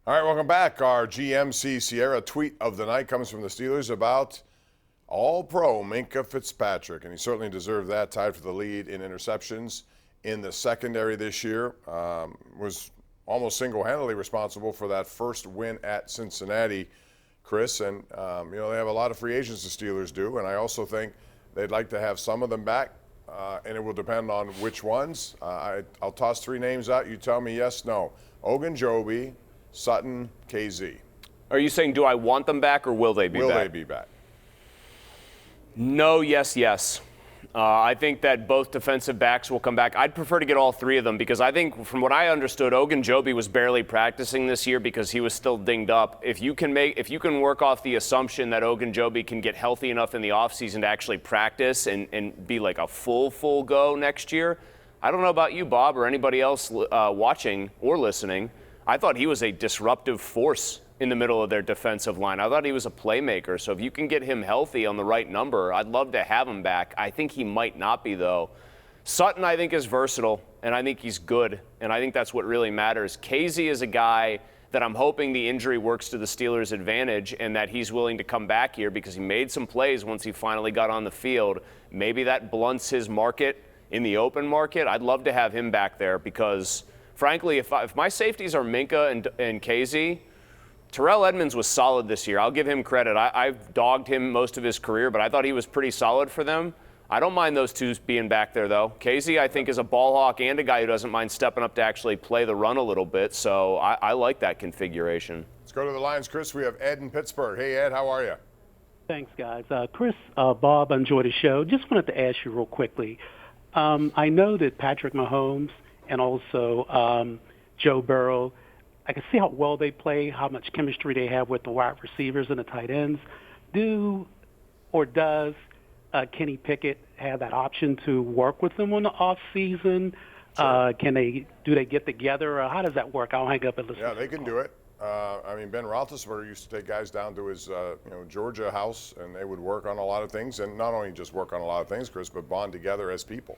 All right, welcome back. Our GMC Sierra tweet of the night comes from the Steelers about All-Pro Minkah Fitzpatrick, and he certainly deserved that. Tied for the lead in interceptions in the secondary this year. Was almost single-handedly responsible for that first win at Cincinnati, Chris. And they have a lot of free agents, the Steelers do, and I also think they'd like to have some of them back, and it will depend on which ones. I'll toss three names out. You tell me yes, no. Ogunjobi, Sutton, KZ. Are you saying, do I want them back or will they be back? Will they be back? No, yes, yes. I think that both defensive backs will come back. I'd prefer to get all three of them because I think, from what I understood, Ogunjobi was barely practicing this year because he was still dinged up. If you can work off the assumption that Ogunjobi can get healthy enough in the offseason to actually practice and be like a full go next year, I don't know about you, Bob, or anybody else watching or listening. I thought he was a disruptive force in the middle of their defensive line. I thought he was a playmaker. So if you can get him healthy on the right number, I'd love to have him back. I think he might not be, though. Sutton, I think, is versatile, and I think he's good, and I think that's what really matters. KZ is a guy that I'm hoping the injury works to the Steelers' advantage and that he's willing to come back here because he made some plays once he finally got on the field. Maybe that blunts his market in the open market. I'd love to have him back there because, frankly, if my safeties are Minkah and KZ, Terrell Edmunds was solid this year. I'll give him credit. I've dogged him most of his career, but I thought he was pretty solid for them. I don't mind those two being back there, though. KZ, I think, is a ball hawk and a guy who doesn't mind stepping up to actually play the run a little bit, so I like that configuration. Let's go to the lines, Chris. We have Ed in Pittsburgh. Hey, Ed, how are you? Thanks, guys. Chris, Bob, I enjoyed the show. Just wanted to ask you real quickly. I know that Patrick Mahomes and also Joe Burrow, I can see how well they play, how much chemistry they have with the wide receivers and the tight ends. Does Kenny Pickett have that option to work with them on the off season? Sure. Do they get together? How does that work? I'll hang up and listen. Yeah, they can do it. Ben Roethlisberger used to take guys down to his Georgia house, and they would work on a lot of things, and not only just work on a lot of things, Chris, but bond together as people.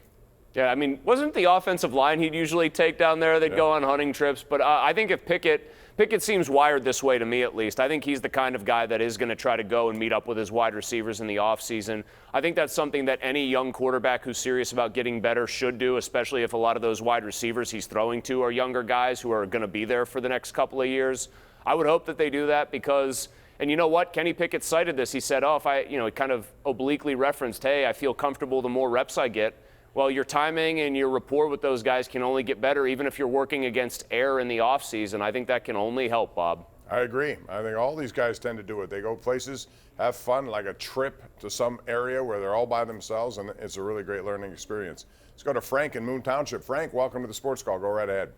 Yeah, wasn't the offensive line he'd usually take down there? They'd go on hunting trips. But I think if Pickett seems wired this way to me at least. I think he's the kind of guy that is going to try to go and meet up with his wide receivers in the offseason. I think that's something that any young quarterback who's serious about getting better should do, especially if a lot of those wide receivers he's throwing to are younger guys who are going to be there for the next couple of years. I would hope that they do that because, and you know what? Kenny Pickett cited this. He said, he kind of obliquely referenced, hey, I feel comfortable the more reps I get. Well, your timing and your rapport with those guys can only get better, even if you're working against air in the offseason. I think that can only help, Bob. I agree. I think all these guys tend to do it. They go places, have fun, like a trip to some area where they're all by themselves, and it's a really great learning experience. Let's go to Frank in Moon Township. Frank, welcome to the Sports Call. Go right ahead.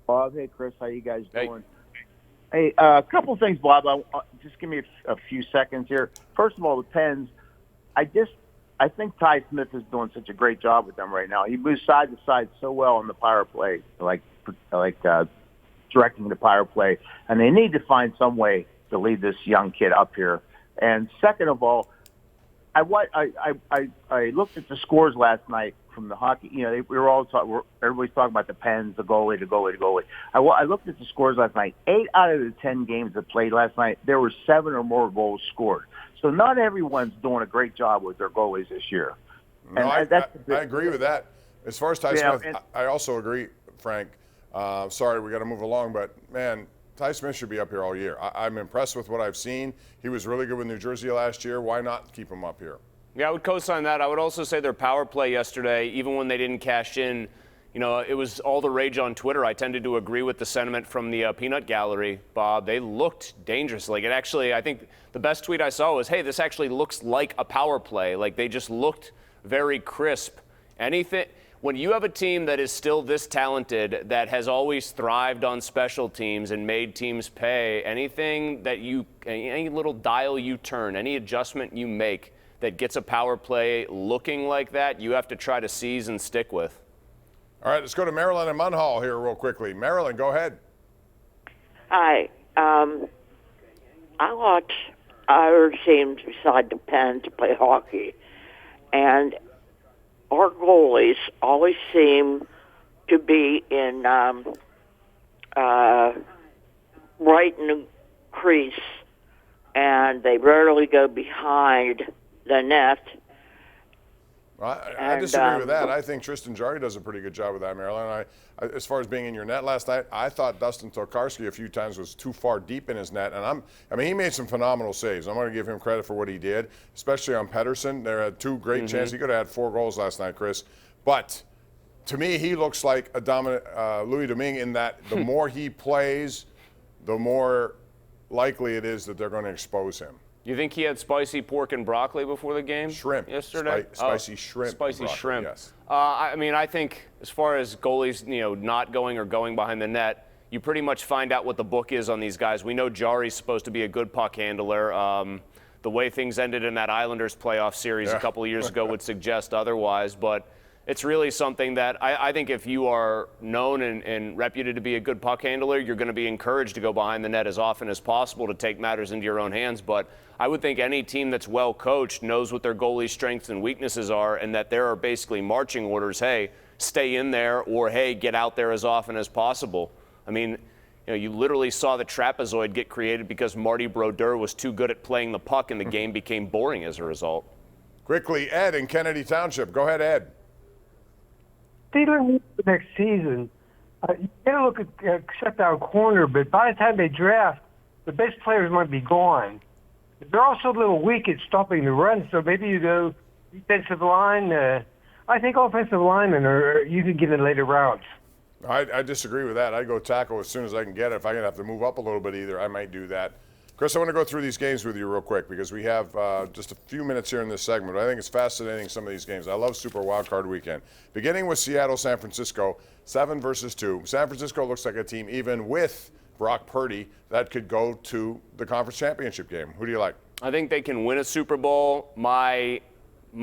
Bob, hey, Chris, how you guys doing? Hey, a couple things, Bob. Just give me a few seconds here. First of all, the Pens, I think Ty Smith is doing such a great job with them right now. He moves side to side so well in the power play, like directing the power play. And they need to find some way to lead this young kid up here. And second of all, I looked at the scores last night from the hockey. We were all everybody's talking about the Pens, the goalie. I looked at the scores last night. 8 out of the 10 games that played last night, there were 7 or more goals scored. So not everyone's doing a great job with their goalies this year. No, I agree with that. As far as Ty Smith, I also agree, Frank. Sorry, we got to move along, but man, Ty Smith should be up here all year. I'm impressed with what I've seen. He was really good with New Jersey last year. Why not keep him up here? Yeah, I would co-sign that. I would also say their power play yesterday, even when they didn't cash in, it was all the rage on Twitter. I tended to agree with the sentiment from the Peanut Gallery, Bob. They looked dangerous. I think the best tweet I saw was, hey, this actually looks like a power play. Like, they just looked very crisp. When you have a team that is still this talented, that has always thrived on special teams and made teams pay, any little dial you turn, any adjustment you make that gets a power play looking like that, you have to try to seize and stick with. All right, let's go to Marilyn and Munhall here real quickly. Marilyn, go ahead. Hi. I watch other teams beside the Pen to play hockey, and our goalies always seem to be in right in the crease, and they rarely go behind the net. I disagree with that. I think Tristan Jarry does a pretty good job with that, Marilyn. As far as being in your net last night, I thought Dustin Tokarski a few times was too far deep in his net, and he made some phenomenal saves. I'm going to give him credit for what he did, especially on Pedersen. There had two great chances. He could have had 4 goals last night, Chris. But to me, he looks like a dominant Louis Domingue in that the more he plays, the more likely it is that they're going to expose him. You think he had spicy pork and broccoli before the game? Shrimp. Yesterday? Spicy shrimp. Spicy shrimp. Yes. I think as far as goalies, not going or going behind the net, you pretty much find out what the book is on these guys. We know Jari's supposed to be a good puck handler. The way things ended in that Islanders playoff series a couple of years ago would suggest otherwise, but it's really something that I think if you are known and reputed to be a good puck handler, you're going to be encouraged to go behind the net as often as possible to take matters into your own hands. But I would think any team that's well coached knows what their goalie's strengths and weaknesses are, and that there are basically marching orders, hey, stay in there, or hey, get out there as often as possible. I mean, you literally saw the trapezoid get created because Marty Brodeur was too good at playing the puck, and the game became boring as a result. Quickly, Ed in Kennedy Township. Go ahead, Ed. Steelers next season, you gotta look at shut down corner, but by the time they draft, the best players might be gone. They're also a little weak at stopping the run, so maybe you go defensive line. I think offensive linemen you can get in later rounds. I disagree with that. I go tackle as soon as I can get it. If I'm going to have to move up a little bit either, I might do that. Chris, I want to go through these games with you real quick because we have just a few minutes here in this segment. I think it's fascinating, some of these games. I love Super Wildcard Weekend. Beginning with Seattle, San Francisco, 7-2. San Francisco looks like a team, even with Brock Purdy, that could go to the conference championship game. Who do you like? I think they can win a Super Bowl. My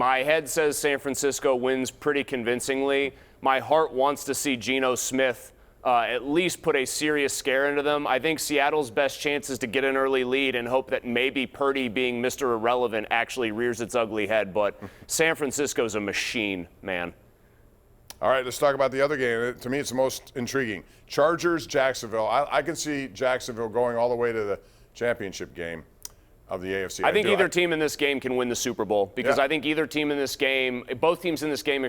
head says San Francisco wins pretty convincingly. My heart wants to see Geno Smith at least put a serious scare into them. I think Seattle's best chance is to get an early lead and hope that maybe Purdy, being Mr. Irrelevant, actually rears its ugly head. But San Francisco's a machine, man. All right, let's talk about the other game. To me, it's the most intriguing. Chargers, Jacksonville. I can see Jacksonville going all the way to the championship game of the AFC. I think either team in this game can win the Super Bowl because I think either team in this game, both teams in this game,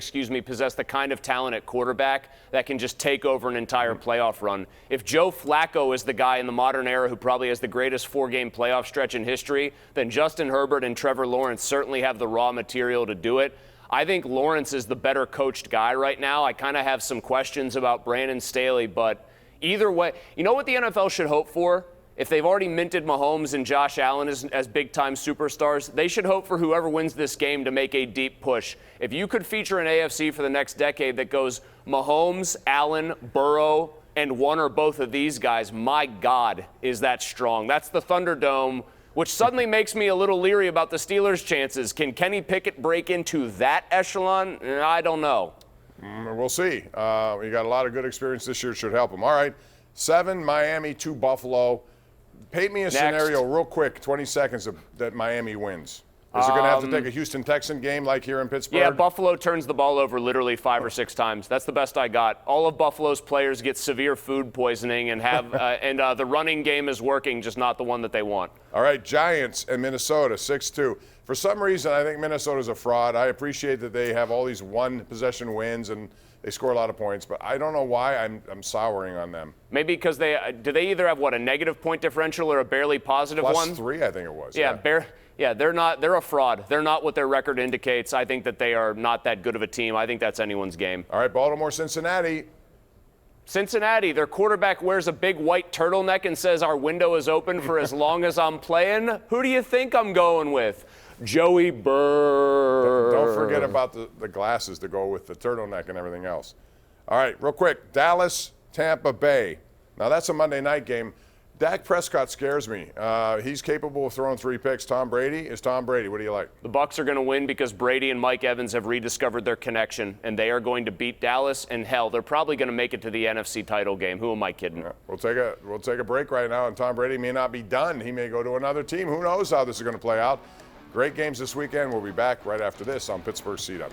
possess the kind of talent at quarterback that can just take over an entire playoff run. If Joe Flacco is the guy in the modern era who probably has the greatest 4-game playoff stretch in history, then Justin Herbert and Trevor Lawrence certainly have the raw material to do it. I think Lawrence is the better coached guy right now. I kind of have some questions about Brandon Staley, but either way, you know what the NFL should hope for? If they've already minted Mahomes and Josh Allen as big-time superstars, they should hope for whoever wins this game to make a deep push. If you could feature an AFC for the next decade that goes Mahomes, Allen, Burrow, and one or both of these guys, my God, is that strong. That's the Thunderdome, which suddenly makes me a little leery about the Steelers' chances. Can Kenny Pickett break into that echelon? I don't know. We'll see. You got a lot of good experience this year. Should help them. All right, 7, Miami, 2, Buffalo. Paint me a scenario real quick, 20 seconds, that Miami wins. Is it going to have to take a Houston Texan game like here in Pittsburgh? Yeah, Buffalo turns the ball over literally 5 or 6 times. That's the best I got. All of Buffalo's players get severe food poisoning and have the running game is working, just not the one that they want. All right, Giants and Minnesota, 6-2. For some reason, I think Minnesota's a fraud. I appreciate that they have all these one-possession wins and they score a lot of points, but I don't know why I'm souring on them. Maybe because they either have a negative point differential or a barely positive one? +3, I think it was. They're a fraud. They're not what their record indicates. I think that they are not that good of a team. I think that's anyone's game. All right, Baltimore, Cincinnati. Cincinnati, their quarterback wears a big white turtleneck and says our window is open for as long as I'm playing. Who do you think I'm going with? Joey Burr. Don't forget about the glasses to go with the turtleneck and everything else. All right, real quick, Dallas, Tampa Bay. Now that's a Monday night game. Dak Prescott scares me. He's capable of throwing 3 picks. Tom Brady is Tom Brady. What do you like? The Bucs are going to win because Brady and Mike Evans have rediscovered their connection, and they are going to beat Dallas. And hell, they're probably going to make it to the NFC title game. Who am I kidding? Yeah, we'll take a break right now, and Tom Brady may not be done. He may go to another team. Who knows how this is going to play out? Great games this weekend. We'll be back right after this on Pittsburgh CW.